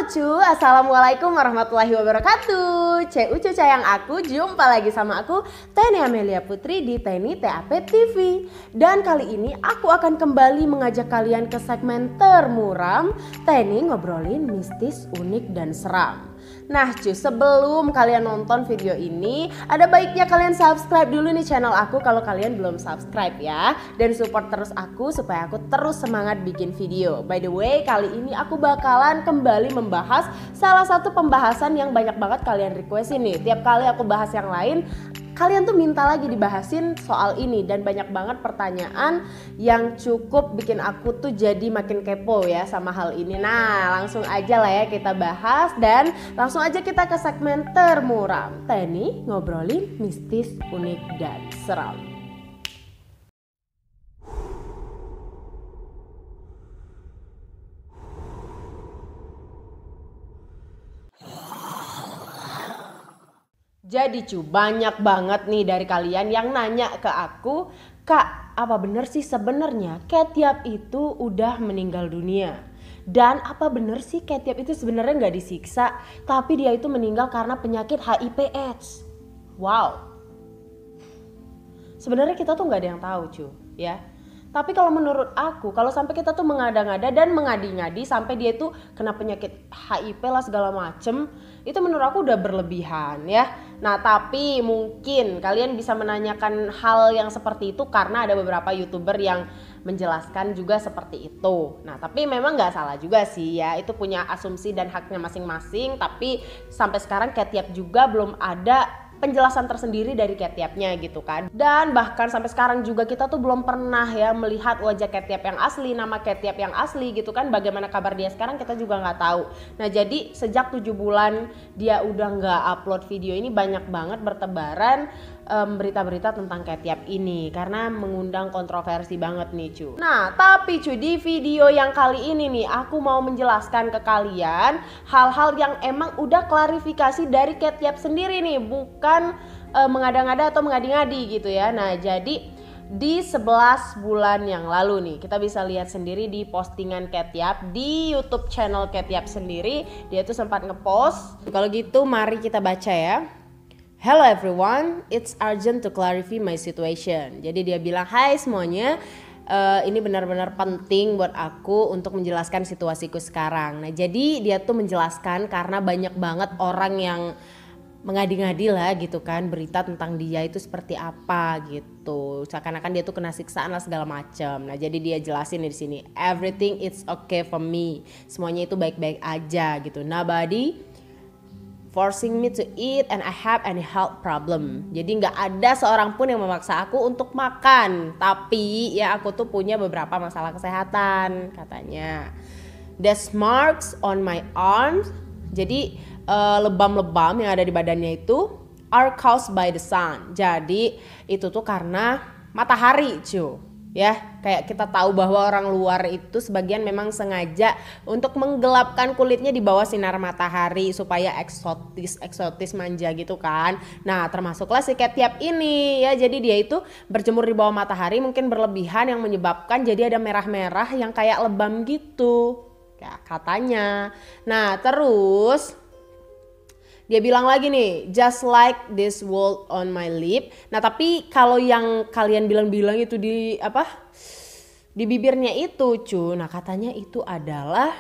Assalamualaikum warahmatullahi wabarakatuh. Cucu sayang aku, jumpa lagi sama aku Teni Amelia Putri di Teni TAP TV. Dan kali ini aku akan kembali mengajak kalian ke segmen termuram Teni ngobrolin mistis, unik, dan seram. Nah sebelum kalian nonton video ini, ada baiknya kalian subscribe dulu nih channel aku kalau kalian belum subscribe ya. Dan support terus aku supaya aku terus semangat bikin video. By the way, kali ini aku bakalan kembali membahas salah satu pembahasan yang banyak banget kalian requestin nih. Tiap kali aku bahas yang lain, kalian tuh minta lagi dibahasin soal ini. Dan banyak banget pertanyaan yang cukup bikin aku tuh jadi makin kepo ya sama hal ini. Nah langsung aja lah ya kita bahas. Dan langsung aja kita ke segmen termuram Teni ngobrolin mistis, unik, dan seram. Jadi banyak banget nih dari kalian yang nanya ke aku, Kak, apa bener sih sebenarnya Ketiap itu udah meninggal dunia? Dan apa bener sih Ketiap itu sebenarnya nggak disiksa, tapi dia itu meninggal karena penyakit HIV/AIDS? Wow. Sebenarnya kita tuh nggak ada yang tahu cuy, ya. Tapi kalau menurut aku, kalau sampai kita tuh mengada-ngada dan mengadi-ngadi sampai dia tuh kena penyakit HIV lah segala macem, itu menurut aku udah berlebihan ya. Nah tapi mungkin kalian bisa menanyakan hal yang seperti itu karena ada beberapa YouTuber yang menjelaskan juga seperti itu. Nah tapi memang gak salah juga sih ya, itu punya asumsi dan haknya masing-masing. Tapi sampai sekarang Ketiap juga belum ada penjelasan tersendiri dari Ketiapnya gitu kan. Dan bahkan sampai sekarang juga kita tuh belum pernah ya melihat wajah Ketiap yang asli, nama Ketiap yang asli gitu kan. Bagaimana kabar dia sekarang kita juga nggak tahu. Nah jadi sejak 7 bulan dia udah nggak upload video ini, banyak banget bertebaran berita-berita tentang Ketiap ini karena mengundang kontroversi banget nih cuy. Nah tapi cuy, di video yang kali ini nih aku mau menjelaskan ke kalian hal-hal yang emang udah klarifikasi dari Ketiap sendiri nih, bukan mengada-ngada atau mengadi-ngadi gitu ya. Nah jadi di 11 bulan yang lalu nih kita bisa lihat sendiri di postingan Ketiap di YouTube channel Ketiap sendiri, dia tuh sempat ngepost. Kalau gitu mari kita baca ya. Hello everyone, it's urgent to clarify my situation. Jadi dia bilang, hai semuanya, ini benar-benar penting buat aku untuk menjelaskan situasiku sekarang. Nah jadi dia tuh menjelaskan karena banyak banget orang yang mengadi-ngadi lah gitu kan, berita tentang dia itu seperti apa gitu. Seakan-akan dia tuh kena siksaan lah segala macam. Nah jadi dia jelasin di sini, everything is okay for me. Semuanya itu baik-baik aja gitu. Nobody forcing me to eat and I have any health problem. Jadi nggak ada seorang pun yang memaksa aku untuk makan. Tapi ya aku tuh punya beberapa masalah kesehatan katanya. There's marks on my arms. Jadi lebam-lebam yang ada di badannya itu are caused by the sun. Jadi itu tuh karena matahari cuy. Ya, kayak kita tahu bahwa orang luar itu sebagian memang sengaja untuk menggelapkan kulitnya di bawah sinar matahari supaya eksotis manja gitu kan. Nah, termasuklah si Ketiap ini ya. Jadi dia itu berjemur di bawah matahari mungkin berlebihan yang menyebabkan jadi ada merah-merah yang kayak lebam gitu. Ya, katanya. Nah, terus dia bilang lagi nih, just like this word on my lip. Nah tapi kalau yang kalian bilang-bilang itu di bibirnya itu cuy, nah katanya itu adalah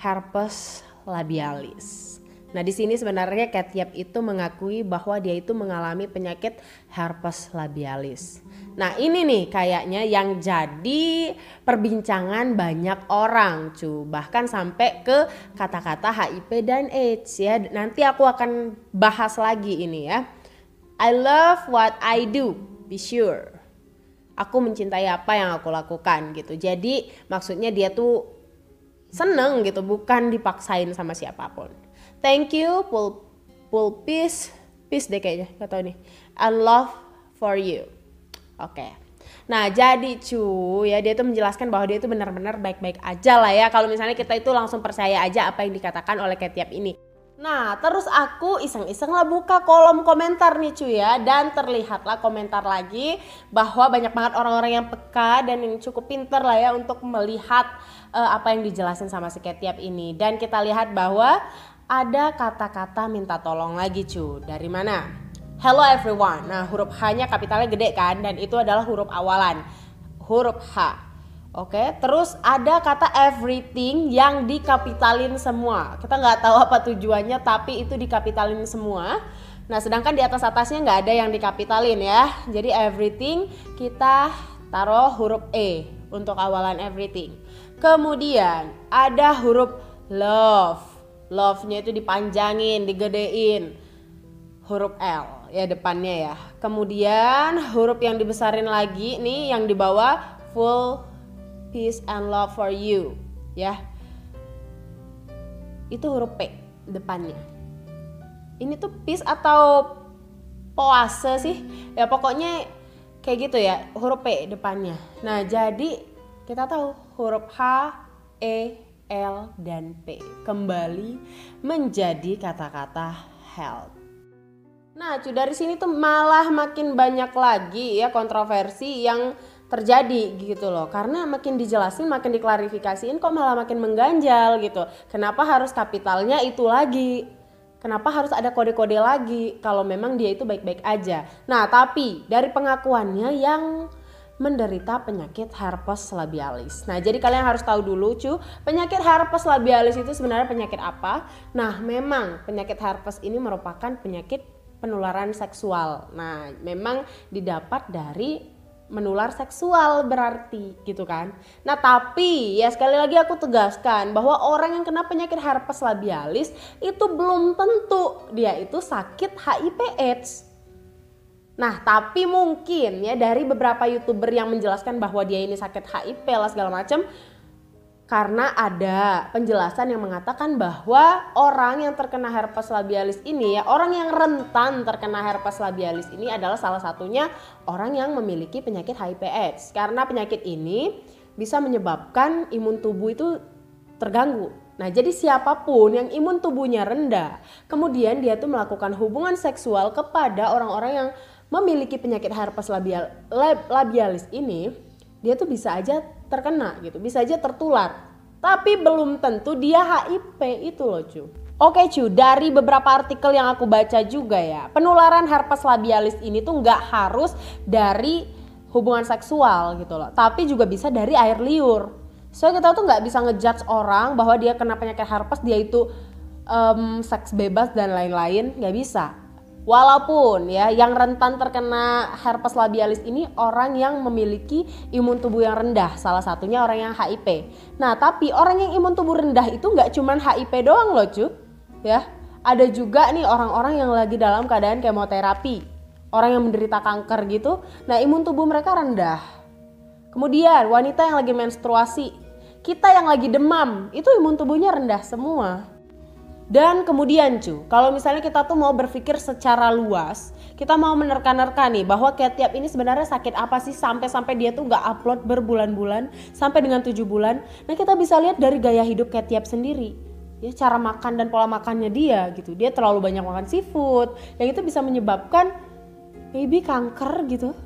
herpes labialis. Nah di sini sebenarnya Ketiap itu mengakui bahwa dia itu mengalami penyakit herpes labialis. Nah ini nih kayaknya yang jadi perbincangan banyak orang cuy. Bahkan sampai ke kata-kata HIV dan AIDS ya. Nanti aku akan bahas lagi ini ya. I love what I do, be sure. Aku mencintai apa yang aku lakukan gitu. Jadi maksudnya dia tuh seneng gitu, bukan dipaksain sama siapapun. Thank you, full peace deh kayaknya, gak tau nih. And love for you. Oke. Nah jadi cuy ya, dia tuh menjelaskan bahwa dia itu benar-benar baik-baik aja lah ya. Kalau misalnya kita itu langsung percaya aja apa yang dikatakan oleh Ketiap ini. Nah, terus aku iseng-iseng lah buka kolom komentar nih cuy ya. Dan terlihatlah komentar lagi bahwa banyak banget orang-orang yang peka dan yang cukup pinter lah ya untuk melihat apa yang dijelasin sama si Ketiap ini. Dan kita lihat bahwa ada kata-kata minta tolong lagi cuy. Dari mana? Hello everyone. Nah, huruf H-nya kapitalnya gede kan, dan itu adalah huruf awalan. Huruf H. Oke, terus ada kata everything yang dikapitalin semua. Kita nggak tahu apa tujuannya, tapi itu dikapitalin semua. Nah, sedangkan di atas-atasnya nggak ada yang dikapitalin ya. Jadi everything kita taruh huruf E untuk awalan everything. Kemudian ada huruf love. Love-nya itu dipanjangin, digedein. Huruf L ya depannya ya. Kemudian huruf yang dibesarin lagi nih yang di bawah full peace and love for you ya. Itu huruf P depannya. Ini tuh peace atau puasa sih? Ya pokoknya kayak gitu ya, huruf P depannya. Nah, jadi kita tahu huruf H, E, L, dan P kembali menjadi kata-kata health. Nah, cuy, dari sini tuh malah makin banyak lagi ya kontroversi yang terjadi gitu loh. Karena makin dijelasin, makin diklarifikasiin kok malah makin mengganjal gitu. Kenapa harus kapitalnya itu lagi? Kenapa harus ada kode-kode lagi kalau memang dia itu baik-baik aja? Nah, tapi dari pengakuannya yang menderita penyakit herpes labialis. Nah, jadi kalian harus tahu dulu cuy, penyakit herpes labialis itu sebenarnya penyakit apa? Nah, memang penyakit herpes ini merupakan penyakit penularan seksual. Nah, memang didapat dari menular seksual berarti gitu kan. Nah, tapi ya sekali lagi aku tegaskan bahwa orang yang kena penyakit herpes labialis itu belum tentu dia itu sakit HIV/AIDS. Nah, tapi mungkin ya dari beberapa YouTuber yang menjelaskan bahwa dia ini sakit HIV lah segala macam, karena ada penjelasan yang mengatakan bahwa orang yang terkena herpes labialis ini ya, orang yang rentan terkena herpes labialis ini adalah salah satunya orang yang memiliki penyakit HIV/AIDS. Karena penyakit ini bisa menyebabkan imun tubuh itu terganggu. Nah, jadi siapapun yang imun tubuhnya rendah, kemudian dia tuh melakukan hubungan seksual kepada orang-orang yang memiliki penyakit herpes labialis ini, dia tuh bisa aja terkena gitu, bisa aja tertular. Tapi belum tentu dia HIV itu loh cuy. Oke cuy, dari beberapa artikel yang aku baca juga ya, penularan herpes labialis ini tuh nggak harus dari hubungan seksual gitu loh, tapi juga bisa dari air liur. So kita tuh nggak bisa ngejudge orang bahwa dia kena penyakit herpes dia itu seks bebas dan lain-lain, nggak bisa. Walaupun ya yang rentan terkena herpes labialis ini orang yang memiliki imun tubuh yang rendah, salah satunya orang yang HIV. Nah, tapi orang yang imun tubuh rendah itu nggak cuman HIV doang loh cuy. Ya, ada juga nih orang-orang yang lagi dalam keadaan kemoterapi, orang yang menderita kanker gitu. Nah, imun tubuh mereka rendah. Kemudian wanita yang lagi menstruasi, kita yang lagi demam, itu imun tubuhnya rendah semua. Dan kemudian cuy, kalau misalnya kita tuh mau berpikir secara luas, kita mau menerka-nerka nih bahwa Ketiap ini sebenarnya sakit apa sih sampai dia tuh gak upload berbulan-bulan sampai dengan 7 bulan. Nah, kita bisa lihat dari gaya hidup Ketiap sendiri ya, cara makan dan pola makannya dia gitu. Dia terlalu banyak makan seafood yang itu bisa menyebabkan maybe kanker gitu.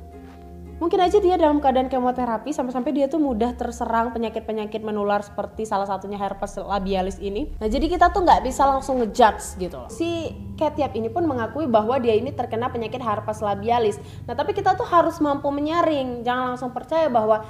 Mungkin aja dia dalam keadaan kemoterapi sampai-sampai dia tuh mudah terserang penyakit-penyakit menular seperti salah satunya herpes labialis ini. Nah, jadi kita tuh nggak bisa langsung ngejudge gitu loh. Si Ketiap ini pun mengakui bahwa dia ini terkena penyakit herpes labialis. Nah, tapi kita tuh harus mampu menyaring. Jangan langsung percaya bahwa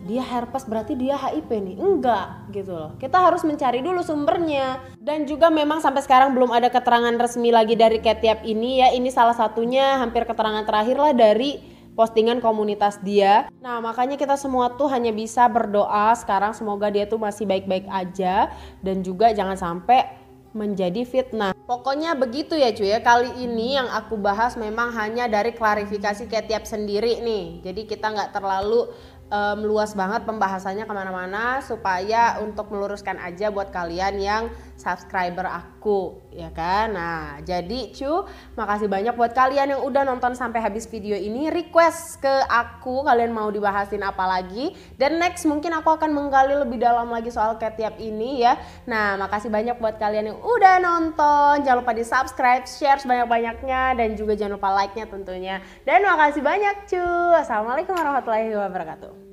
dia herpes berarti dia HIV nih. Enggak gitu loh. Kita harus mencari dulu sumbernya. Dan juga memang sampai sekarang belum ada keterangan resmi lagi dari Ketiap ini ya. Ini salah satunya hampir keterangan terakhir lah dari postingan komunitas dia. Nah, makanya kita semua tuh hanya bisa berdoa sekarang semoga dia tuh masih baik-baik aja dan juga jangan sampai menjadi fitnah. Pokoknya begitu ya cuy ya. Kali ini yang aku bahas memang hanya dari klarifikasi Ketiap sendiri nih. Jadi kita nggak terlalu luas banget pembahasannya kemana-mana supaya untuk meluruskan aja buat kalian yang subscriber aku, ya kan? Nah, jadi makasih banyak buat kalian yang udah nonton sampai habis video ini. Request ke aku, kalian mau dibahasin apa lagi? Dan next mungkin aku akan menggali lebih dalam lagi soal Catyap ini ya. Nah, makasih banyak buat kalian yang udah nonton. Jangan lupa di subscribe, share sebanyak-banyaknya, dan juga jangan lupa like-nya tentunya. Dan makasih banyak Assalamualaikum warahmatullahi wabarakatuh.